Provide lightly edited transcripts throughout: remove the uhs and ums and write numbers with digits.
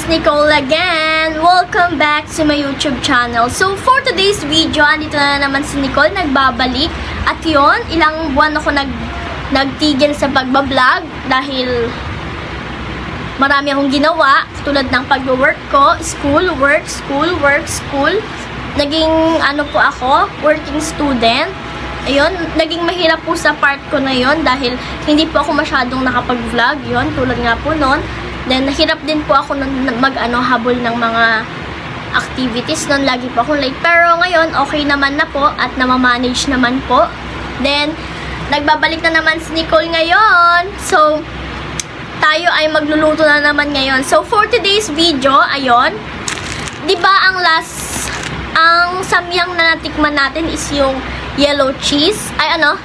Nicole again! Welcome back to my YouTube channel. So, for today's video, andito na naman si Nicole, nagbabalik. At yon, ilang buwan ako nagtigil sa pagbablog dahil marami akong ginawa, tulad ng pag-work ko, school, work, school. Naging, po ako, working student. Ayun, naging mahirap po sa part ko na yon dahil hindi po ako masyadong nakapag-vlog, yon tulad nga po nun. Then, nahirap din po ako habol ng mga activities nun. Lagi po akong late. Pero ngayon, okay naman na po at namamanage naman po. Then, nagbabalik na naman si Nicole ngayon. So, tayo ay magluluto na naman ngayon. So, for today's video, ayun, diba ang samyang na natikman natin is yung yellow cheese.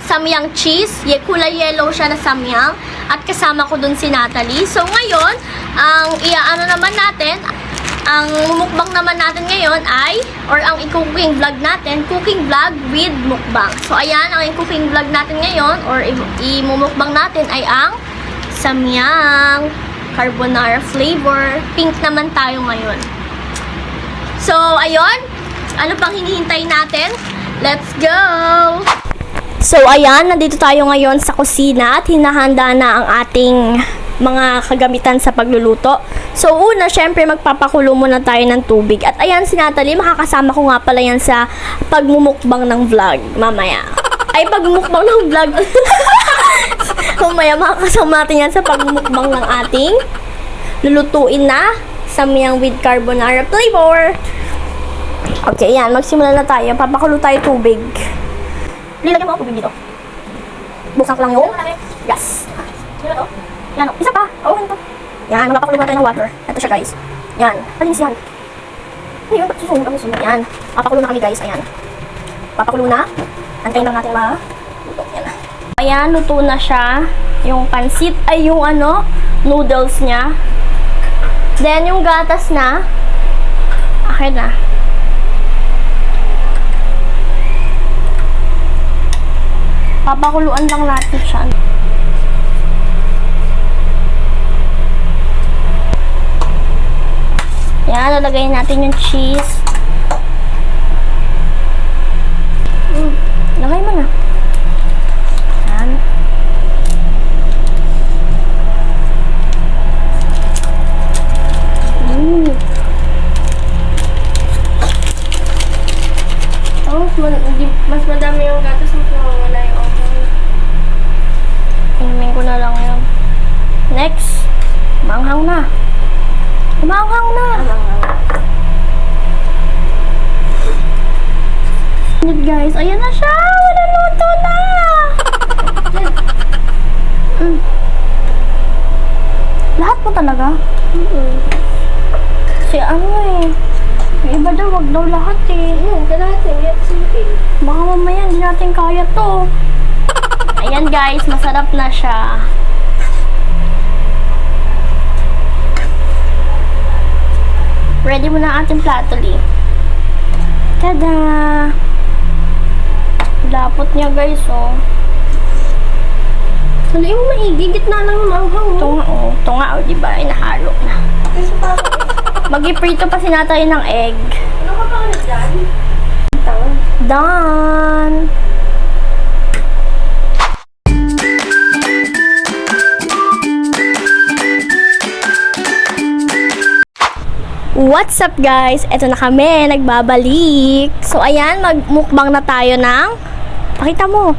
Samyang cheese. Kulay yellow siya na samyang. At kasama ko dun si Natalie. So, ngayon, ang mukbang naman natin ngayon ang i-cooking vlog natin, cooking vlog with mukbang. So, ayan, ang i-cooking vlog natin ngayon, or i-mukbang natin ay ang samyang carbonara flavor. Pink naman tayo ngayon. So, ayun, ano pang hinihintay natin? Let's go! So, ayan, nandito tayo ngayon sa kusina at hinahanda na ang ating mga kagamitan sa pagluluto. So, una, syempre, magpapakulo muna tayo ng tubig. At ayan, si Natalie, makakasama ko nga pala yan sa pagmumukbang ng vlog mamaya. Pagmumukbang ng vlog. Mamaya, makakasama natin yan sa pagmumukbang ng ating lulutuin na samyang with carbonara flavor. Okay, yan, magsimula na tayo. Papakulo tayo tubig. Lilagyan mo ako tubig dito. Buksan ko lang yung gas. Yan o. Isa pa. Oo, ganito. Yan, magpapakulo na tayo ng water. Ito siya, guys. Yan. Malinis yan. Ayun, ba't susunod ang susunod? Yan. Papakulo na kami, guys. Ayan. Papakulo na. Antayin lang natin luto. Yan. Ayan, luto na siya. Yung pansit, yung noodles niya. Then, yung gatas na. Akin na. Papakuluan lang natin siya. Yan, lalagay natin yung cheese. Lagay mo na. Yan. Mas madami yung gatas mo kung wala yung okay. Inumin ko na lang yun. Next, manghang na. Manghang na. Guys, ayan na siya. Wala luto na. Lahat po talaga? Kasi yung iba daw, wag daw lahat lahat baka mamaya hindi natin kaya to. Ayan guys, masarap na siya. Ready mo na ang ating plato, Lee. Tada! Lapot niya guys, oh. Hindi mo maigi, gitna lang ng manghang. Ito nga, diba? Nahalo na. Mag-iprito pa si Natalie ng egg. Ano ka pa dyan? Done! What's up guys? Eto na kami, nagbabalik. So ayan, magmukbang na tayo ng, pakita mo,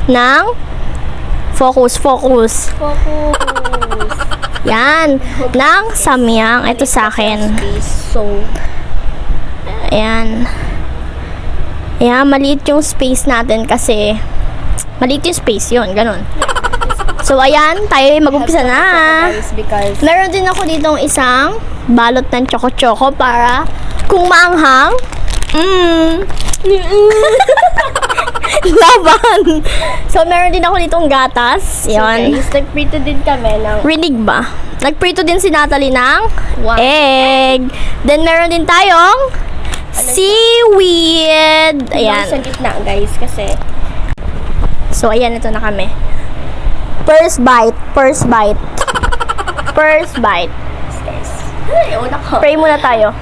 ng focus. Yan, ng samyang. Ito sa akin. So, ayan. Ayan, maliit yung space natin kasi maliit yung space yun, ganun. So, ayan, tayo mag-umpisa na. Meron din ako ditong isang balot ng choco-choco para kung maanghang, laban. So, meron din ako ditong gatas. Yun. So, guys, nagprito din kami ng... Rinig ba? Nagprito din si Natalie ng egg. Then, meron din tayong seaweed. Ayan. Sa gitna, guys, kasi... So, ayan, ito na kami. First bite. Guys. Ay, una ko. Pray muna tayo.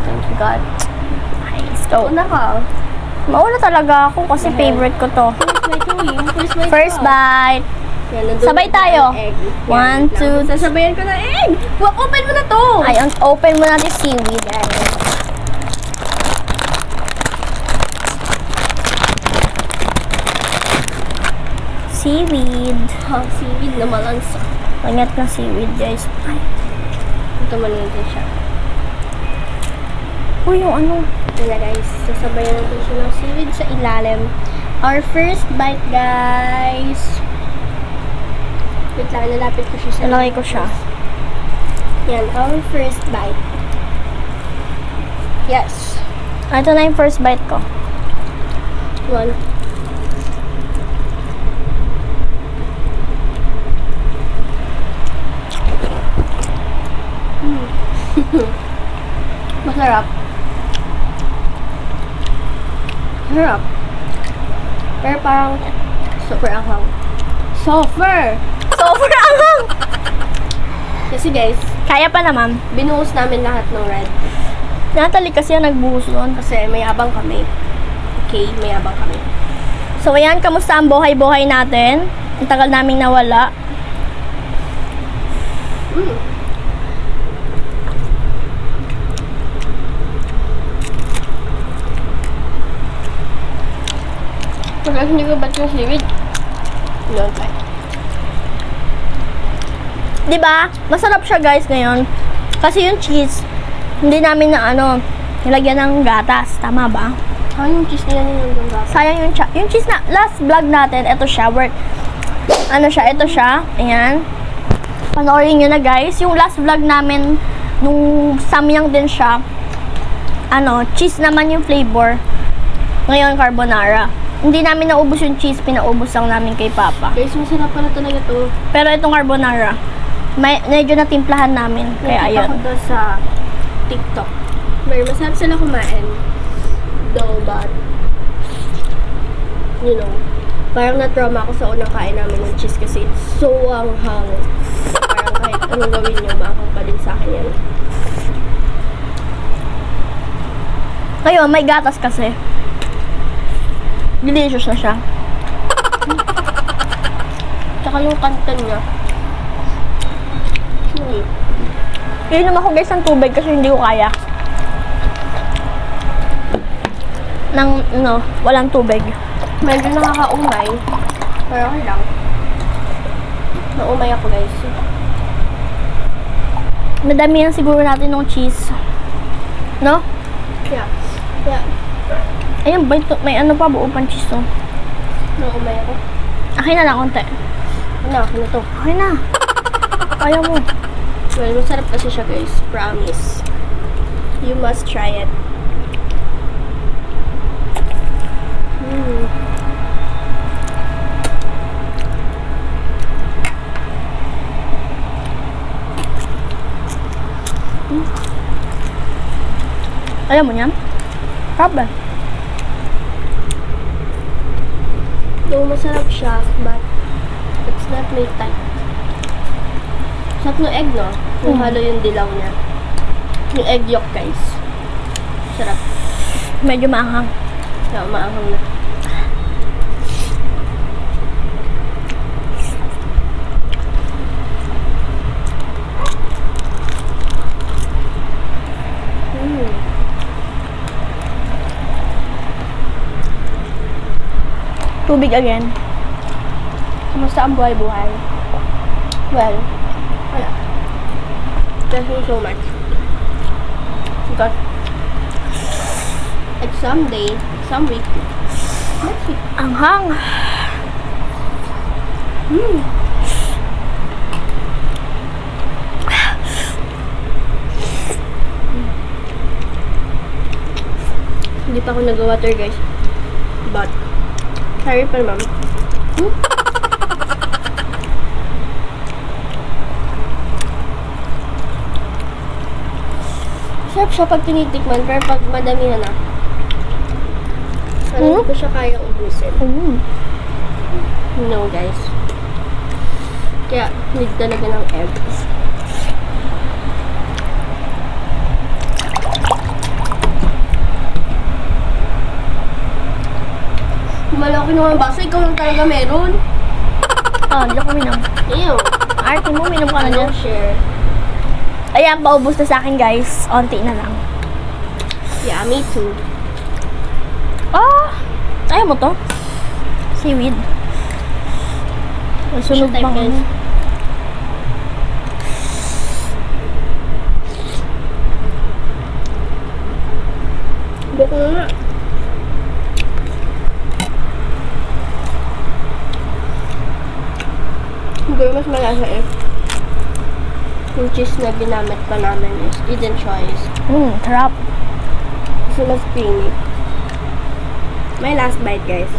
Thank you, God. Okay, let's go. Una ka. Mauna talaga ako kasi favorite ko to. First bite. Yan, nandun Sabay na tayo. ang egg. Yan, One, wait lang. two, Sasabayan ko na egg. Open mo na to. Ay, open mo natin seaweed. Ayan. Seaweed. Seaweed na malansa. Ingat na seaweed, guys. Ay. Ito maliit din siya. Uy, yung ano. Kaya guys, sasabayan natin siya ng seaweed sa ilalim. Our first bite, guys. Wait lang, nalapit ko siya sa Nalagay ko siya. Yan, our first bite. Yes. Ito na yung first bite ko. One. Masarap. Masarap. Pero parang super anghang. Super! Super anghang! Kasi guys, Kaya pa naman. binuhos namin lahat ng red. Natalie kasi yung nagbuhos doon. Kasi may abang kami. Okay, may abang kami. So, ayan, kamusta ang buhay-buhay natin? Ang tagal naming nawala. Mm. Pagka hindi ko ba't yung seaweed? Don't try. Di ba? Masarap siya, guys, ngayon. Kasi yung cheese, hindi namin na nilagyan ng gatas. Tama ba? Yung cheese nila nilagyan ba? Sayang yung cheese na, last vlog natin, ito siya, ito siya, ayan. Panoorin nyo na, guys. Yung last vlog namin, nung samyang din siya, cheese naman yung flavor. Ngayon, carbonara. Hindi namin naubos yung cheese, pinaubos lang namin kay Papa. Guys, masarap pala talaga to. Pero itong carbonara, medyo natimplahan namin. Kaya Nakita ko ayun. to sa TikTok. Very masarap sila kumain. Though, but, parang na-trauma ako sa unang kain namin ng cheese kasi it's so anghang. Parang kahit anong gawin nyo, maanghang pa din sa akin yan. Ngayon, may gatas kasi. Delicious na siya. Tsaka yung kantan niya. Chewy. Iinom ako, guys, ng tubig kasi hindi ko kaya. Walang tubig. Medyo nakakaumay. Pero okay lang. Naumay ako, guys. Madamihan siguro natin ng cheese. No? Yeah. Yeah. Ayun, may pa, buo pang cheese, no? Naumay ako. Akin na lang, konti. Ano na to? Okay na. Kaya mo. Well, masarap kasi siya, guys. Promise. You must try it. Ayaw mo niyan? Kabe. Though masarap siya, but it's not my type. Sarap ng egg, no? Yung halo yung dilaw niya. Yung egg yolk, guys. Sarap. Medyo maanghang. Yeah, maanghang na. Tubig again. Kamusta ang buhay-buhay? Well, wala. Thank you so much. Because, like someday, some week, next week. Anghang. Hindi pa ako nag-water, guys. But, sorry pa, ma'am. Sarap siya pag tinitikman, pero pag madamihan na, hindi ko siya kaya ubusin. No, guys. Kaya, need talaga ng egg. kinuha ng baso, ikaw lang talaga meron. Oh, hindi ako minom. Ew. Arte mo, minom ka na dyan. Share. Ayan, paubos na sa akin guys. Onti na lang. Yeah, me too. Ah! Ayaw mo to? Seaweed. Sunog Siya type, bang guys. ano? Buko nga. Siguro mas malasa eh. Yung cheese na ginamit pa namin is Eden Choice. Sarap. Kasi mas creamy. My last bite, guys.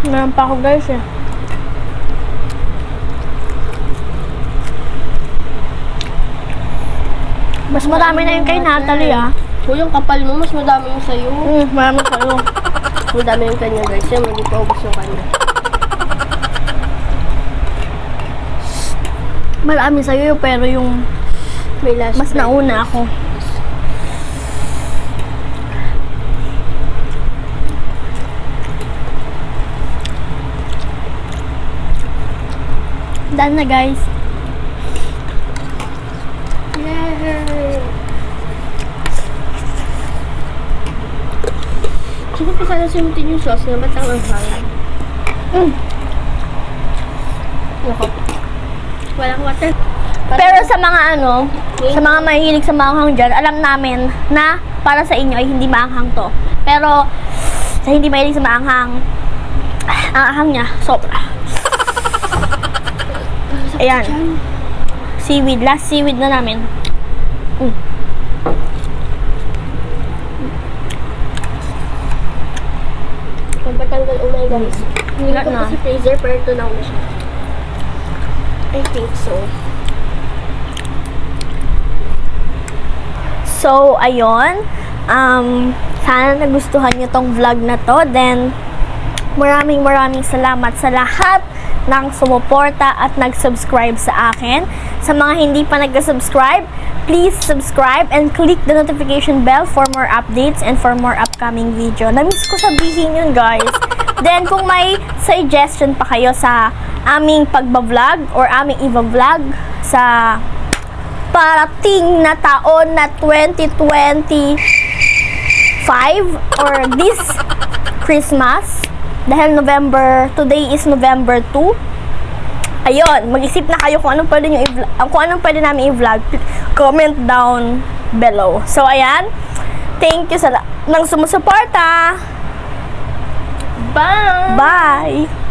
Meron pa ako guys eh. Mas marami na yung kay Natalie ah. Uy, yung kapal mo, mas madami yung sa'yo. Marami sa'yo. Madami yung kanya, guys. Yan, hindi pa ubos yung kanya. Marami sa'yo pero yung May last mas bite. nauna ako. Done na guys. Yay! Sino pa sana simutin yung sauce na ba't ang anghang? Nako. Walang water. Pero sa mga ano, sa mga mahilig sa maanghang dyan, alam namin na para sa inyo ay hindi maanghang to. Pero sa hindi mahilig sa maanghang, ang anghang niya, sobra. Ayan. Seaweed. Last seaweed na namin. Magpatanggal umay, guys. Hindi Wala ko na. pa sa freezer, pero ito na ako siya. I think so. So, ayun. Sana nagustuhan nyo tong vlog na to. Then, maraming salamat sa lahat ng sumuporta at nag-subscribe sa akin. Sa mga hindi pa nag-subscribe, please subscribe and click the notification bell for more updates and for more upcoming video. Namiss ko sabihin yun, guys. Then, kung may suggestion pa kayo sa aming pagbablog or aming i-vlog sa parating na taon na 2025 or this Christmas, dahil today is November 2. Ayun, mag-isip na kayo kung anong pwede namin i-vlog. Comment down below. So, ayan. Thank you sa nang sumusuporta. Bye! Bye!